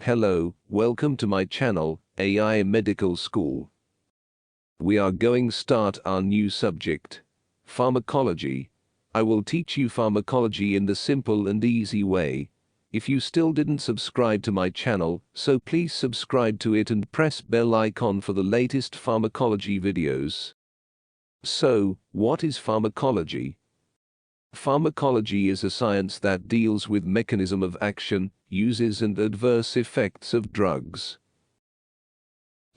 Hello, welcome to my channel, AI Medical School. We are going start our new subject, pharmacology. I will teach you pharmacology in the simple and easy way. If you still didn't subscribe to my channel, so please subscribe to it and press bell icon for the latest pharmacology videos. So, what is pharmacology? Pharmacology is a science that deals with mechanism of action, uses and adverse effects of drugs.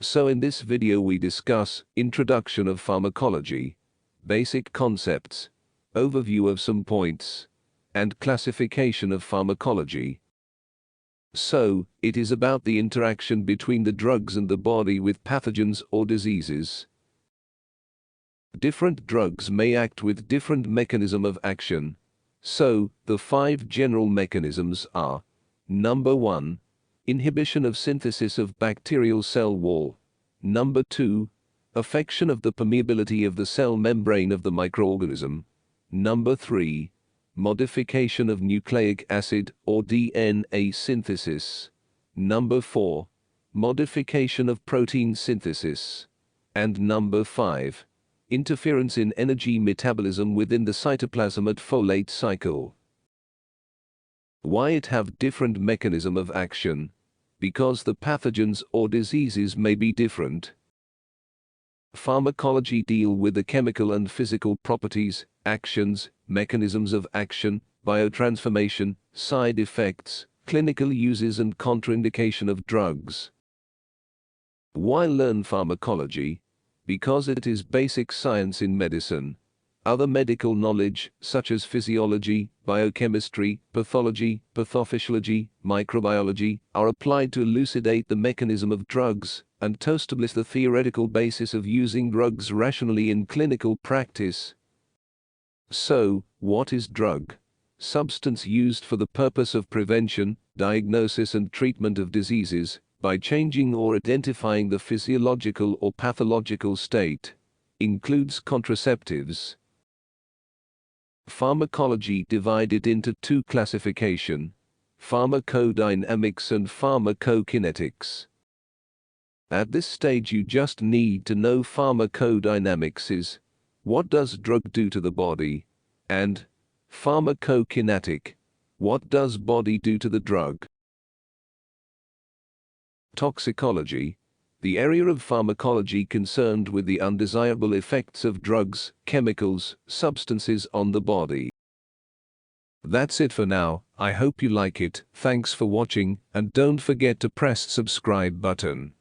So in this video we discuss introduction of pharmacology, basic concepts, overview of some points, and classification of pharmacology. So, it is about the interaction between the drugs and the body with pathogens or diseases. Different drugs may act with different mechanism of action. So, the 5 general mechanisms are: Number 1. Inhibition of synthesis of bacterial cell wall. Number 2. Affection of the permeability of the cell membrane of the microorganism. Number 3. Modification of nucleic acid or DNA synthesis. Number 4. Modification of protein synthesis. And number 5. Interference in energy metabolism within the cytoplasm at folate cycle. Why it have different mechanism of action? Because the pathogens or diseases may be different. Pharmacology deal with the chemical and physical properties, actions, mechanisms of action, biotransformation, side effects, clinical uses and contraindication of drugs. Why learn pharmacology? Because it is basic science in medicine. Other medical knowledge, such as physiology, biochemistry, pathology, pathophysiology, microbiology, are applied to elucidate the mechanism of drugs, and to establish the theoretical basis of using drugs rationally in clinical practice. So, what is drug? Substance used for the purpose of prevention, diagnosis and treatment of diseases, by changing or identifying the physiological or pathological state. Includes contraceptives. Pharmacology divided into 2 classification: pharmacodynamics and pharmacokinetics. At this stage you just need to know pharmacodynamics is what does drug do to the body, and pharmacokinetic, what does body do to the drug. Toxicology, the area of pharmacology concerned with the undesirable effects of drugs, chemicals, substances on the body. That's it for now. I hope you like it. Thanks for watching, and don't forget to press subscribe button.